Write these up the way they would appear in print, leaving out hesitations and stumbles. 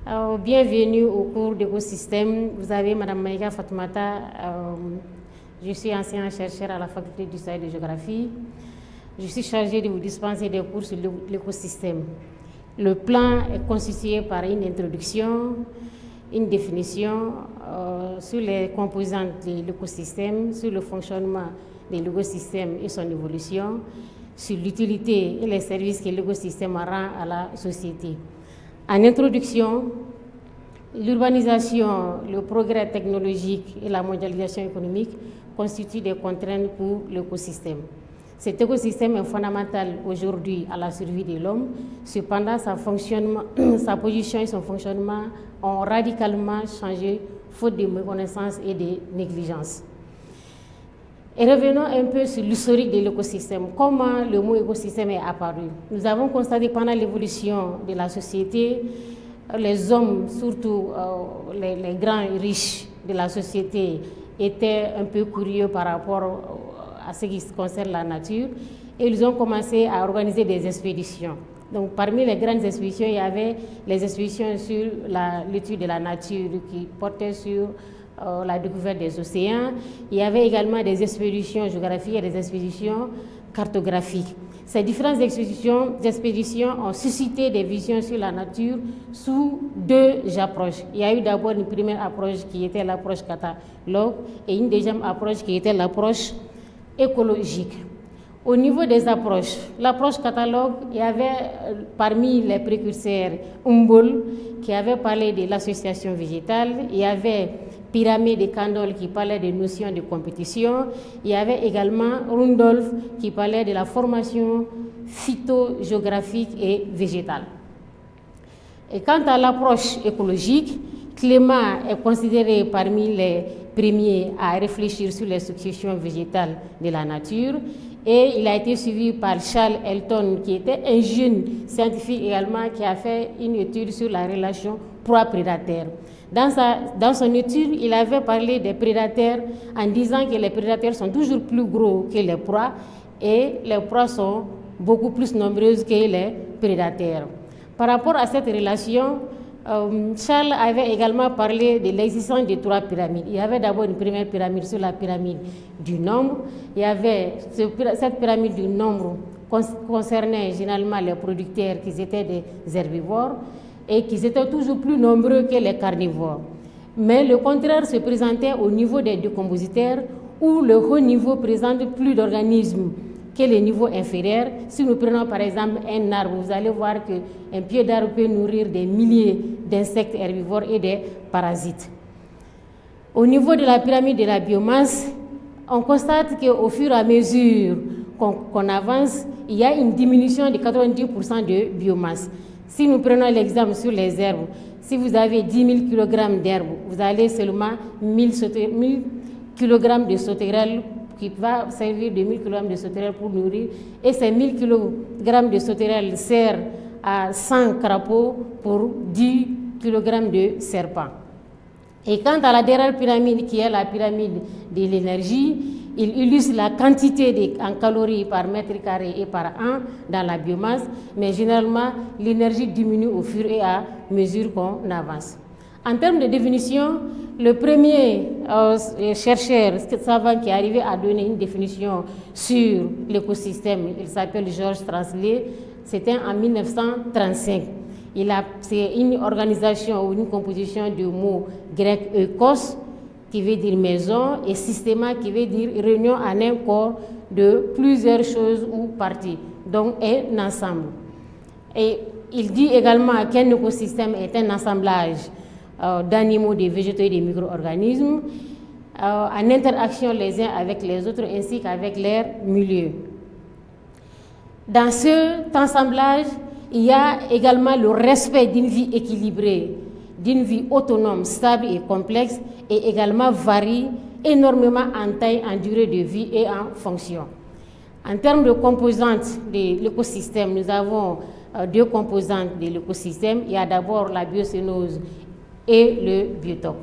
Bienvenue au cours d'écosystème. Vous avez Madame Maïga Fatoumata. Je suis enseignant-chercheur à la faculté d'histoire et de géographie. Je suis chargée de vous dispenser des cours sur l'écosystème. Le plan est constitué par une introduction, une définition sur les composantes de l'écosystème, sur le fonctionnement de l'écosystème et son évolution, sur l'utilité et les services que l'écosystème rend à la société. En introduction, l'urbanisation, le progrès technologique et la mondialisation économique constituent des contraintes pour l'écosystème. Cet écosystème est fondamental aujourd'hui à la survie de l'homme. Cependant, sa position et son fonctionnement ont radicalement changé faute de méconnaissance et de négligence. Et revenons un peu sur l'historique de l'écosystème. Comment le mot écosystème est apparu? Nous avons constaté pendant l'évolution de la société, les hommes, surtout les grands et riches de la société, étaient un peu curieux par rapport à ce qui concerne la nature et ils ont commencé à organiser des expéditions. Donc parmi les grandes expéditions, il y avait les expéditions sur l'étude de la nature qui portaient sur la découverte des océans. Il y avait également des expéditions géographiques et des expéditions cartographiques. Ces différentes expéditions ont suscité des visions sur la nature sous deux approches. Il y a eu d'abord une première approche qui était l'approche catalogue et une deuxième approche qui était l'approche écologique. Au niveau des approches, l'approche catalogue, il y avait parmi les précurseurs Humboldt qui avait parlé de l'association végétale, il y avait Pyramide de Candolle qui parlait des notions de compétition, il y avait également Rudolf qui parlait de la formation phytogéographique et végétale. Et quant à l'approche écologique, Clément est considéré parmi les premiers à réfléchir sur les successions végétales de la nature et il a été suivi par Charles Elton qui était un jeune scientifique également qui a fait une étude sur la relation proie-prédateur. Dans son étude, il avait parlé des prédateurs en disant que les prédateurs sont toujours plus gros que les proies et les proies sont beaucoup plus nombreuses que les prédateurs. Par rapport à cette relation, Charles avait également parlé de l'existence de trois pyramides. Il y avait d'abord une première pyramide sur la pyramide du nombre. Il y avait cette pyramide du nombre concernait généralement les producteurs qui étaient des herbivores et qui étaient toujours plus nombreux que les carnivores. Mais le contraire se présentait au niveau des décompositeurs où le haut niveau présente plus d'organismes que les niveaux inférieurs. Si nous prenons par exemple un arbre, vous allez voir qu'un pied d'arbre peut nourrir des milliers d'insectes herbivores et des parasites. Au niveau de la pyramide de la biomasse, on constate qu'au fur et à mesure qu'on avance, il y a une diminution de 90% de biomasse. Si nous prenons l'exemple sur les herbes, si vous avez 10 000 kg d'herbes, vous avez seulement 1000 kg de sauterelles qui va servir de 1000 kg de sauterelles pour nourrir. Et ces 1000 kg de sauterelles servent à 100 crapauds pour 10 kg de serpents. Et quant à la dernière pyramide, qui est la pyramide de l'énergie, il illustre la quantité en calories par mètre carré et par an dans la biomasse, mais généralement, l'énergie diminue au fur et à mesure qu'on avance. En termes de définition, le premier chercheur savant qui est arrivé à donner une définition sur l'écosystème, il s'appelle Georges Translé, c'était en 1935. C'est une organisation ou une composition du mot grec eukos, qui veut dire maison, et systéma, qui veut dire réunion en un corps de plusieurs choses ou parties, donc un ensemble. Et il dit également qu'un écosystème est un assemblage d'animaux, de végétaux et de micro-organismes en interaction les uns avec les autres ainsi qu'avec leur milieu. Dans cet assemblage, il y a également le respect d'une vie équilibrée, d'une vie autonome, stable et complexe, et également varie énormément en taille, en durée de vie et en fonction. En termes de composantes de l'écosystème, nous avons deux composantes de l'écosystème. Il y a d'abord la biocénose et le biotope.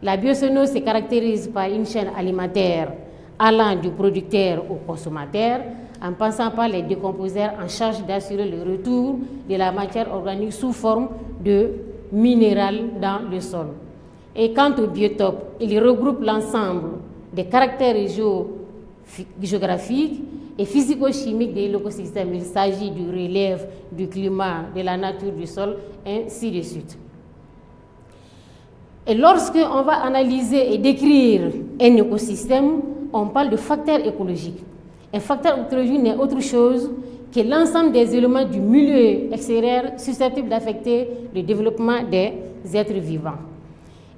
La biocénose se caractérise par une chaîne alimentaire allant du producteur au consommateur, en passant par les décomposeurs en charge d'assurer le retour de la matière organique sous forme de minérales dans le sol. Et quant au biotope, il regroupe l'ensemble des caractères géographiques et physico-chimiques de l'écosystème. Il s'agit du relief, du climat, de la nature du sol, ainsi de suite. Et lorsqu'on va analyser et décrire un écosystème, on parle de facteurs écologiques. Un facteur écologique n'est autre chose que l'ensemble des éléments du milieu extérieur susceptibles d'affecter le développement des êtres vivants.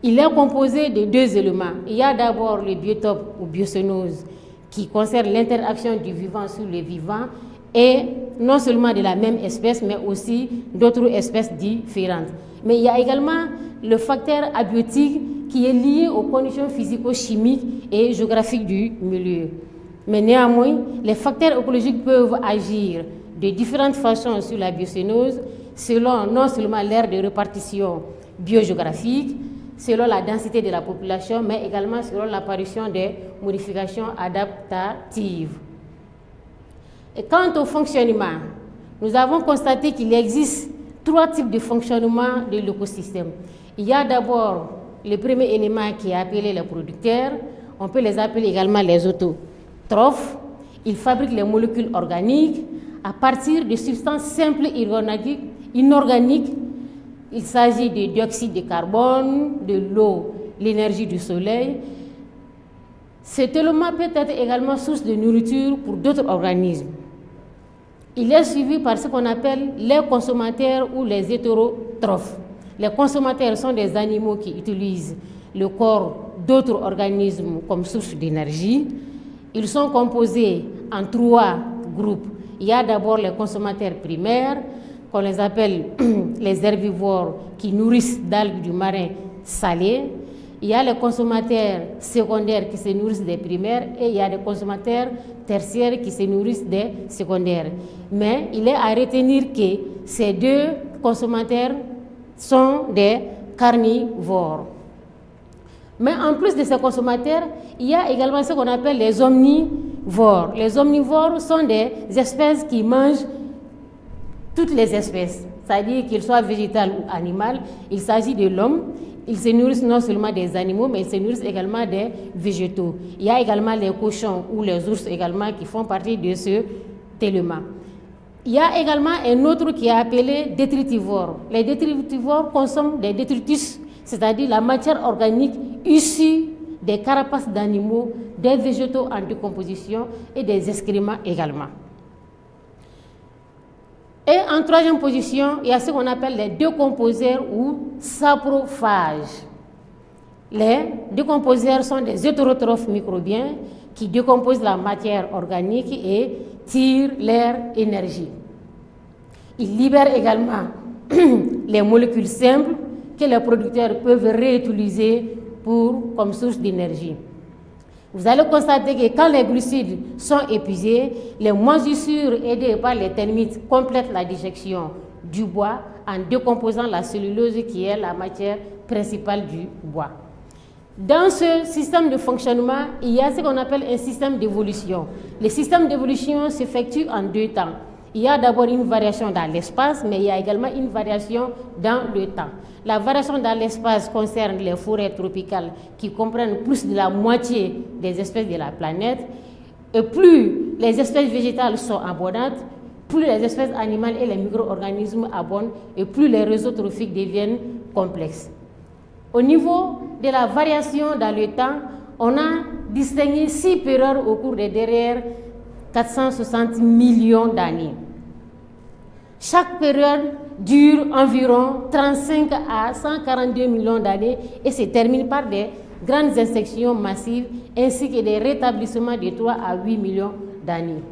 Il est composé de deux éléments. Il y a d'abord le biotope ou biocénose qui concerne l'interaction du vivant sur le vivant et non seulement de la même espèce mais aussi d'autres espèces différentes. Mais il y a également le facteur abiotique qui est lié aux conditions physico-chimiques et géographiques du milieu. Mais néanmoins, les facteurs écologiques peuvent agir de différentes façons sur la biocénose selon non seulement l'aire de répartition biogéographique, selon la densité de la population, mais également selon l'apparition des modifications adaptatives. Et quant au fonctionnement, nous avons constaté qu'il existe trois types de fonctionnement de l'écosystème. Il y a d'abord le premier élément qui est appelé les producteurs, on peut les appeler également les autotrophes. Ils fabriquent les molécules organiques à partir de substances simples inorganiques. Il s'agit de dioxyde de carbone, de l'eau, l'énergie du soleil. Cet élément peut être également source de nourriture pour d'autres organismes. Il est suivi par ce qu'on appelle les consommateurs ou les hétérotrophes. Les consommateurs sont des animaux qui utilisent le corps d'autres organismes comme source d'énergie. Ils sont composés en trois groupes. Il y a d'abord les consommateurs primaires, qu'on les appelle les herbivores qui nourrissent d'algues du marin salées. Il y a les consommateurs secondaires qui se nourrissent des primaires et il y a des consommateurs tertiaires qui se nourrissent des secondaires. Mais il est à retenir que ces deux consommateurs sont des carnivores. Mais en plus de ces consommateurs, il y a également ce qu'on appelle les omnivores. Les omnivores sont des espèces qui mangent toutes les espèces, c'est-à-dire qu'ils soient végétales ou animales. Il s'agit de l'homme. Ils se nourrissent non seulement des animaux, mais ils se nourrissent également des végétaux. Il y a également les cochons ou les ours également qui font partie de ce élément. Il y a également un autre qui est appelé détritivore. Les détritivores consomment des détritus, c'est-à-dire la matière organique issue des carapaces d'animaux, des végétaux en décomposition et des excréments également. Et en troisième position, il y a ce qu'on appelle les décomposeurs ou saprophages. Les décomposeurs sont des hétérotrophes microbiens qui décomposent la matière organique et tirent leur énergie. Ils libèrent également les molécules simples que les producteurs peuvent réutiliser comme source d'énergie. Vous allez constater que quand les glucides sont épuisés, les moisissures aidées par les termites complètent la digestion du bois en décomposant la cellulose qui est la matière principale du bois. Dans ce système de fonctionnement, il y a ce qu'on appelle un système d'évolution. Le système d'évolution s'effectue en deux temps. Il y a d'abord une variation dans l'espace, mais il y a également une variation dans le temps. La variation dans l'espace concerne les forêts tropicales qui comprennent plus de la moitié des espèces de la planète. Et plus les espèces végétales sont abondantes, plus les espèces animales et les micro-organismes abondent et plus les réseaux trophiques deviennent complexes. Au niveau de la variation dans le temps, on a distingué 6 périodes au cours des dernières 460 millions d'années. Chaque période dure environ 35 à 142 millions d'années et se termine par des grandes extinctions massives ainsi que des rétablissements de 3 à 8 millions d'années.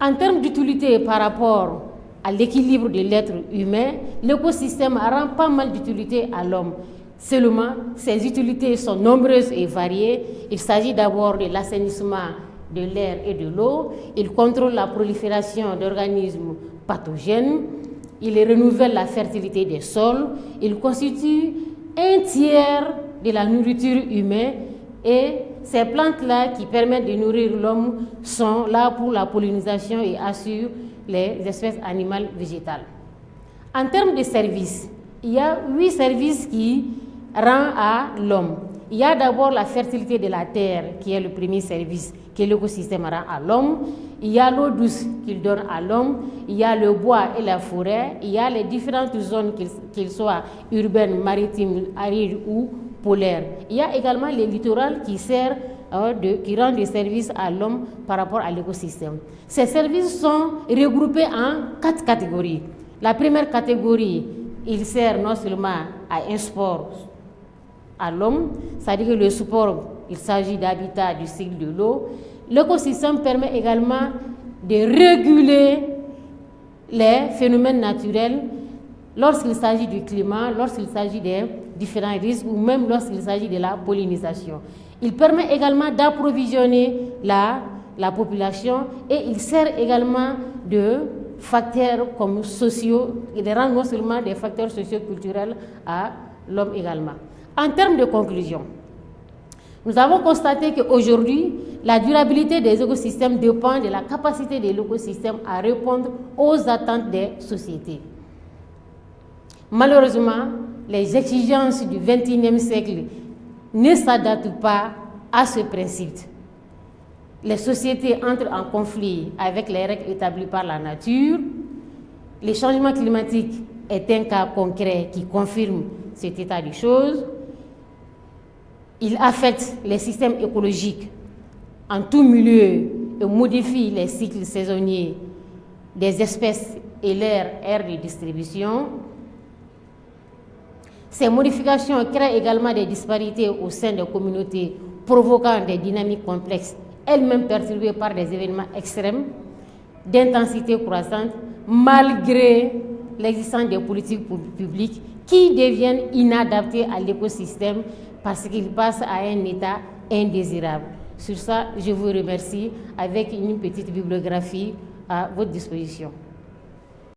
En termes d'utilité par rapport à l'équilibre de l'être humain, l'écosystème rend pas mal d'utilité à l'homme. Seulement, ces utilités sont nombreuses et variées. Il s'agit d'abord de l'assainissement de l'air et de l'eau. Il contrôle la prolifération d'organismes pathogènes. Il renouvelle la fertilité des sols. Il constitue un tiers de la nourriture humaine. Et ces plantes-là qui permettent de nourrir l'homme sont là pour la pollinisation et assurent les espèces animales végétales. En termes de services, il y a 8 services qui rendent à l'homme. Il y a d'abord la fertilité de la terre, qui est le premier service que l'écosystème rend à l'homme. Il y a l'eau douce qu'il donne à l'homme. Il y a le bois et la forêt. Il y a les différentes zones, qu'elles soient urbaines, maritimes, arides ou polaires. Il y a également les littorales qui servent qui rendent des services à l'homme par rapport à l'écosystème. Ces services sont regroupés en 4 catégories. La première catégorie, il sert non seulement à un sport à l'homme, c'est-à-dire que le sport, il s'agit d'habitat du cycle de l'eau. L'écosystème permet également de réguler les phénomènes naturels lorsqu'il s'agit du climat, lorsqu'il s'agit des différents risques ou même lorsqu'il s'agit de la pollinisation. Il permet également d'approvisionner la population et il sert également de facteurs comme sociaux, il rend non seulement des facteurs socio-culturels à l'homme également. En termes de conclusion, nous avons constaté qu'aujourd'hui, la durabilité des écosystèmes dépend de la capacité de l'écosystème à répondre aux attentes des sociétés. Malheureusement, les exigences du XXIe siècle ne s'adaptent pas à ce principe. Les sociétés entrent en conflit avec les règles établies par la nature. Le changement climatique est un cas concret qui confirme cet état de choses. Il affecte les systèmes écologiques en tout milieu et modifie les cycles saisonniers des espèces et leur aire de distribution. Ces modifications créent également des disparités au sein des communautés, provoquant des dynamiques complexes, elles-mêmes perturbées par des événements extrêmes d'intensité croissante, malgré l'existence des politiques publiques qui deviennent inadaptées à l'écosystème parce qu'il passe à un état indésirable. Sur ça, je vous remercie avec une petite bibliographie à votre disposition.